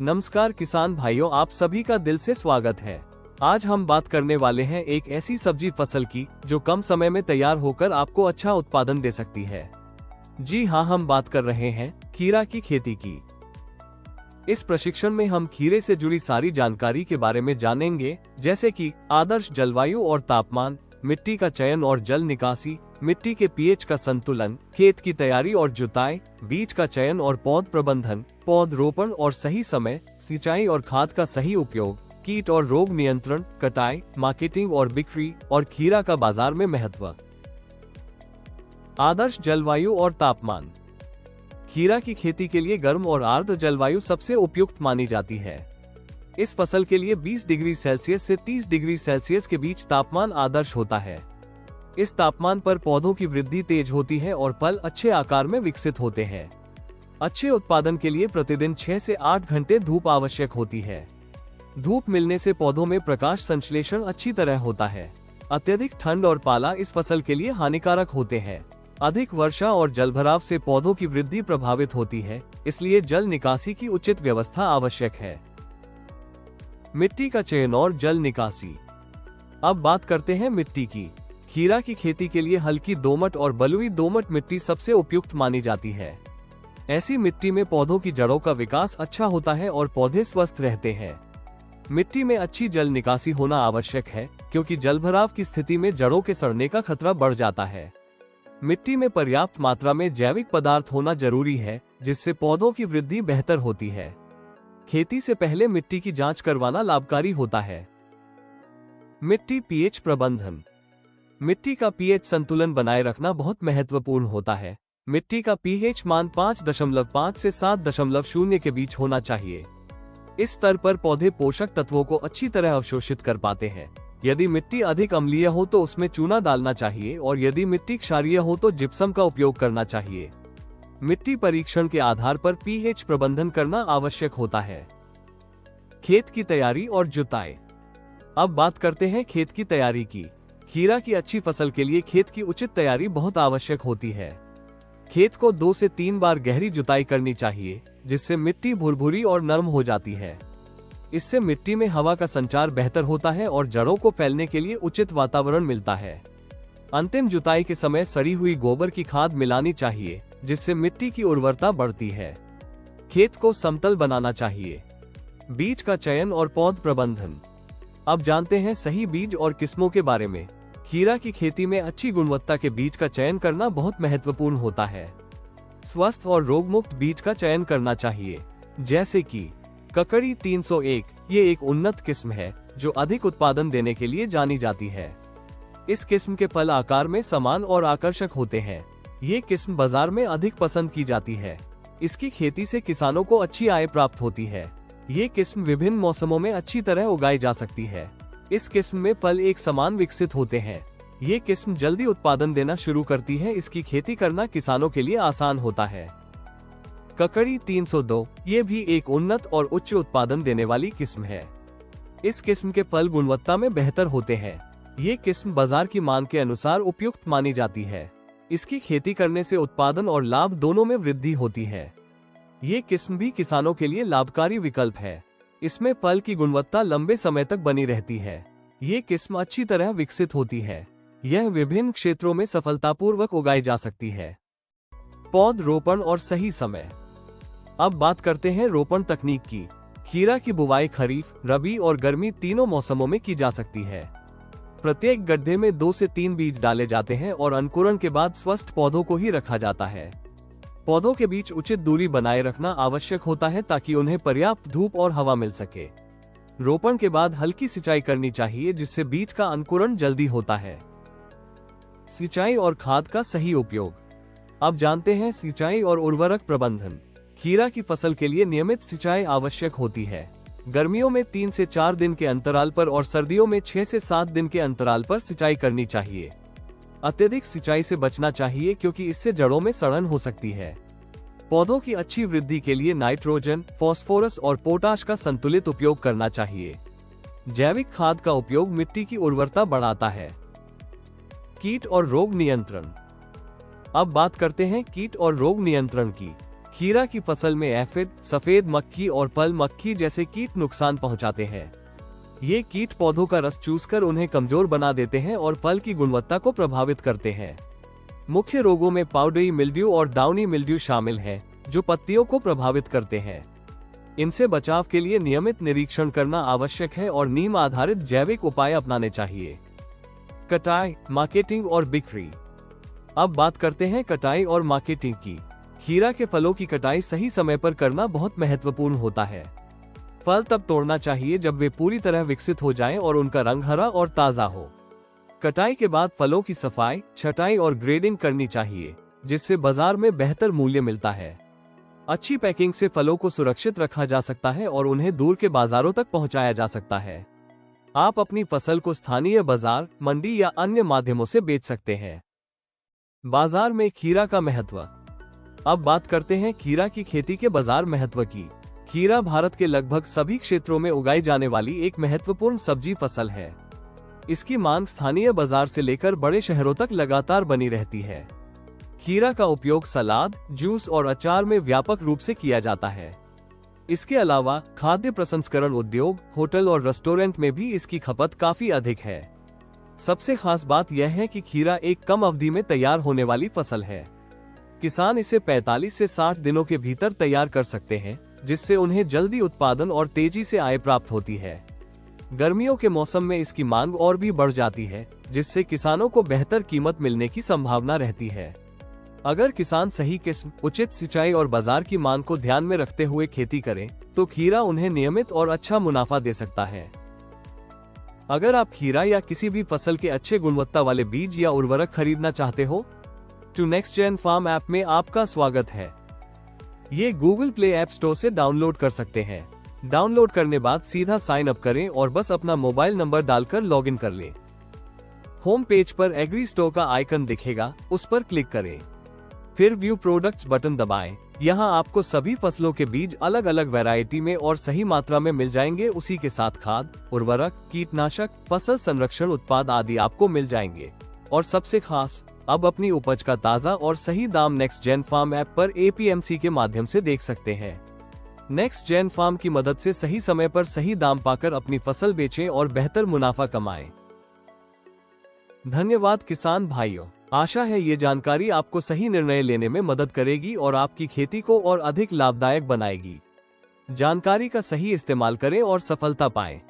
नमस्कार किसान भाइयों, आप सभी का दिल से स्वागत है। आज हम बात करने वाले हैं एक ऐसी सब्जी फसल की जो कम समय में तैयार होकर आपको अच्छा उत्पादन दे सकती है। जी हाँ, हम बात कर रहे हैं खीरा की खेती की। इस प्रशिक्षण में हम खीरे से जुड़ी सारी जानकारी के बारे में जानेंगे, जैसे कि आदर्श जलवायु और तापमान, मिट्टी का चयन और जल निकासी, मिट्टी के पीएच का संतुलन, खेत की तैयारी और जुताई, बीज का चयन और पौध प्रबंधन, पौध रोपण और सही समय, सिंचाई और खाद का सही उपयोग, कीट और रोग नियंत्रण, कटाई, मार्केटिंग और बिक्री, और खीरा का बाजार में महत्व। आदर्श जलवायु और तापमान। खीरा की खेती के लिए गर्म और आर्द्र जलवायु सबसे उपयुक्त मानी जाती है। इस फसल के लिए 20 डिग्री सेल्सियस से 30 डिग्री सेल्सियस के बीच तापमान आदर्श होता है। इस तापमान पर पौधों की वृद्धि तेज होती है और फल अच्छे आकार में विकसित होते हैं। अच्छे उत्पादन के लिए प्रतिदिन 6 से 8 घंटे धूप आवश्यक होती है। धूप मिलने से पौधों में प्रकाश संश्लेषण अच्छी तरह होता है। अत्यधिक ठंड और पाला इस फसल के लिए हानिकारक होते हैं। अधिक वर्षा और जलभराव से पौधों की वृद्धि प्रभावित होती है, इसलिए जल निकासी की उचित व्यवस्था आवश्यक है। मिट्टी का चयन और जल निकासी। अब बात करते हैं मिट्टी की। खीरा की खेती के लिए हल्की दोमट और बलुई दोमट मिट्टी सबसे उपयुक्त मानी जाती है। ऐसी मिट्टी में पौधों की जड़ों का विकास अच्छा होता है और पौधे स्वस्थ रहते हैं। मिट्टी में अच्छी जल निकासी होना आवश्यक है, क्योंकि जलभराव की स्थिति में जड़ों के सड़ने का खतरा बढ़ जाता है। मिट्टी में पर्याप्त मात्रा में जैविक पदार्थ होना जरूरी है, जिससे पौधों की वृद्धि बेहतर होती है। खेती से पहले मिट्टी की जांच करवाना लाभकारी होता है। मिट्टी पीएच प्रबंधन। मिट्टी का पीएच संतुलन बनाए रखना बहुत महत्वपूर्ण होता है। मिट्टी का पीएच मान 5.5 से 7.0 के बीच होना चाहिए। इस स्तर पर पौधे पोषक तत्वों को अच्छी तरह अवशोषित कर पाते हैं। यदि मिट्टी अधिक अम्लीय हो तो उसमें चूना डालना चाहिए, और यदि मिट्टी क्षारीय हो तो जिप्सम का उपयोग करना चाहिए। मिट्टी परीक्षण के आधार पर पीएच प्रबंधन करना आवश्यक होता है। खेत की तैयारी और जुताई। अब बात करते हैं खेत की तैयारी की। खीरा की अच्छी फसल के लिए खेत की उचित तैयारी बहुत आवश्यक होती है। खेत को 2 से 3 बार गहरी जुताई करनी चाहिए, जिससे मिट्टी भुरभुरी और नरम हो जाती है। इससे मिट्टी में हवा का संचार बेहतर होता है और जड़ों को फैलने के लिए उचित वातावरण मिलता है। अंतिम जुताई के समय सड़ी हुई गोबर की खाद मिलानी चाहिए, जिससे मिट्टी की उर्वरता बढ़ती है। खेत को समतल बनाना चाहिए। बीज का चयन और पौध प्रबंधन। अब जानते हैं सही बीज और किस्मों के बारे में। खीरा की खेती में अच्छी गुणवत्ता के बीज का चयन करना बहुत महत्वपूर्ण होता है। स्वस्थ और रोगमुक्त बीज का चयन करना चाहिए, जैसे कि ककड़ी 301। ये एक उन्नत किस्म है जो अधिक उत्पादन देने के लिए जानी जाती है। इस किस्म के फल आकार में समान और आकर्षक होते हैं। ये किस्म बाजार में अधिक पसंद की जाती है। इसकी खेती से किसानों को अच्छी आय प्राप्त होती है। ये किस्म विभिन्न मौसमों में अच्छी तरह उगाई जा सकती है। इस किस्म में फल एक समान विकसित होते हैं। ये किस्म जल्दी उत्पादन देना शुरू करती है। इसकी खेती करना किसानों के लिए आसान होता है। ककड़ी 302। ये भी एक उन्नत और उच्च उत्पादन देने वाली किस्म है। इस किस्म के फल गुणवत्ता में बेहतर होते हैं। ये किस्म बाजार की मांग के अनुसार उपयुक्त मानी जाती है। इसकी खेती करने से उत्पादन और लाभ दोनों में वृद्धि होती है। ये किस्म भी किसानों के लिए लाभकारी विकल्प है। इसमें फल की गुणवत्ता लंबे समय तक बनी रहती है। ये किस्म अच्छी तरह विकसित होती है। यह विभिन्न क्षेत्रों में सफलतापूर्वक उगाई जा सकती है। पौध रोपण और सही समय। अब बात करते हैं रोपण तकनीक की। खीरा की बुवाई खरीफ, रबी और गर्मी तीनों मौसमों में की जा सकती है। प्रत्येक गड्ढे में 2 से 3 बीज डाले जाते हैं और अंकुरण के बाद स्वस्थ पौधों को ही रखा जाता है। पौधों के बीच उचित दूरी बनाए रखना आवश्यक होता है, ताकि उन्हें पर्याप्त धूप और हवा मिल सके। रोपण के बाद हल्की सिंचाई करनी चाहिए, जिससे बीज का अंकुरण जल्दी होता है। सिंचाई और खाद का सही उपयोग। अब जानते हैं सिंचाई और उर्वरक प्रबंधन। खीरा की फसल के लिए नियमित सिंचाई आवश्यक होती है। गर्मियों में 3 से 4 दिन के अंतराल पर और सर्दियों में 6 से 7 दिन के अंतराल पर सिंचाई करनी चाहिए। अत्यधिक सिंचाई से बचना चाहिए, क्योंकि इससे जड़ों में सड़न हो सकती है। पौधों की अच्छी वृद्धि के लिए नाइट्रोजन, फास्फोरस और पोटाश का संतुलित उपयोग करना चाहिए। जैविक खाद का उपयोग मिट्टी की उर्वरता बढ़ाता है। कीट और रोग नियंत्रण। अब बात करते हैं कीट और रोग नियंत्रण की। खीरा की फसल में एफिड, सफेद मक्खी और पल मक्खी जैसे कीट नुकसान पहुंचाते हैं। ये कीट पौधों का रस चूसकर उन्हें कमजोर बना देते हैं और फल की गुणवत्ता को प्रभावित करते हैं। मुख्य रोगों में पाउडरी मिल्ड्यू और डाउनी मिल्ड्यू शामिल हैं, जो पत्तियों को प्रभावित करते हैं। इनसे बचाव के लिए नियमित निरीक्षण करना आवश्यक है और नीम आधारित जैविक उपाय अपनाने चाहिए। कटाई, मार्केटिंग और बिक्री। अब बात करते हैं कटाई और मार्केटिंग की। खीरा के फलों की कटाई सही समय पर करना बहुत महत्वपूर्ण होता है। फल तब तोड़ना चाहिए जब वे पूरी तरह विकसित हो जाएं और उनका रंग हरा और ताजा हो। कटाई के बाद फलों की सफाई, छटाई और ग्रेडिंग करनी चाहिए, जिससे बाजार में बेहतर मूल्य मिलता है। अच्छी पैकिंग से फलों को सुरक्षित रखा जा सकता है और उन्हें दूर के बाजारों तक पहुंचाया जा सकता है। आप अपनी फसल को स्थानीय बाजार, मंडी या अन्य माध्यमों से बेच सकते हैं। बाजार में खीरा का महत्व। अब बात करते हैं खीरा की खेती के बाजार महत्व की। खीरा भारत के लगभग सभी क्षेत्रों में उगाई जाने वाली एक महत्वपूर्ण सब्जी फसल है। इसकी मांग स्थानीय बाजार से लेकर बड़े शहरों तक लगातार बनी रहती है। खीरा का उपयोग सलाद, जूस और अचार में व्यापक रूप से किया जाता है। इसके अलावा खाद्य प्रसंस्करण उद्योग, होटल और रेस्टोरेंट में भी इसकी खपत काफी अधिक है। सबसे खास बात यह है कि खीरा एक कम अवधि में तैयार होने वाली फसल है। किसान इसे 45 से 60 दिनों के भीतर तैयार कर सकते हैं, जिससे उन्हें जल्दी उत्पादन और तेजी से आय प्राप्त होती है। गर्मियों के मौसम में इसकी मांग और भी बढ़ जाती है, जिससे किसानों को बेहतर कीमत मिलने की संभावना रहती है। अगर किसान सही किस्म, उचित सिंचाई और बाजार की मांग को ध्यान में रखते हुए खेती करें, तो खीरा उन्हें नियमित और अच्छा मुनाफा दे सकता है। अगर आप खीरा या किसी भी फसल के अच्छे गुणवत्ता वाले बीज या उर्वरक खरीदना चाहते हो, तो नेक्स्ट जेन फार्म ऐप में आपका स्वागत है। ये गूगल प्ले ऐप स्टोर से डाउनलोड कर सकते हैं। डाउनलोड करने बाद सीधा साइन अप करें और बस अपना मोबाइल नंबर डालकर लॉगिन कर लें। होम पेज पर एग्री स्टोर का आइकन दिखेगा, उस पर क्लिक करें। फिर व्यू प्रोडक्ट्स बटन दबाएं। यहाँ आपको सभी फसलों के बीज अलग अलग वैरायटी में और सही मात्रा में मिल जाएंगे। उसी के साथ खाद, उर्वरक, कीटनाशक, फसल संरक्षण उत्पाद आदि आपको मिल जाएंगे। और सबसे खास, अब अपनी उपज का ताज़ा और सही दाम नेक्स्ट जेन फार्म ऐप पर APMC के माध्यम से देख सकते हैं। नेक्स्ट जेन फार्म की मदद से सही समय पर सही दाम पाकर अपनी फसल बेचें और बेहतर मुनाफा कमाएं। धन्यवाद किसान भाइयों। आशा है ये जानकारी आपको सही निर्णय लेने में मदद करेगी और आपकी खेती को और अधिक लाभदायक बनाएगी। जानकारी का सही इस्तेमाल करें और सफलता पाएं।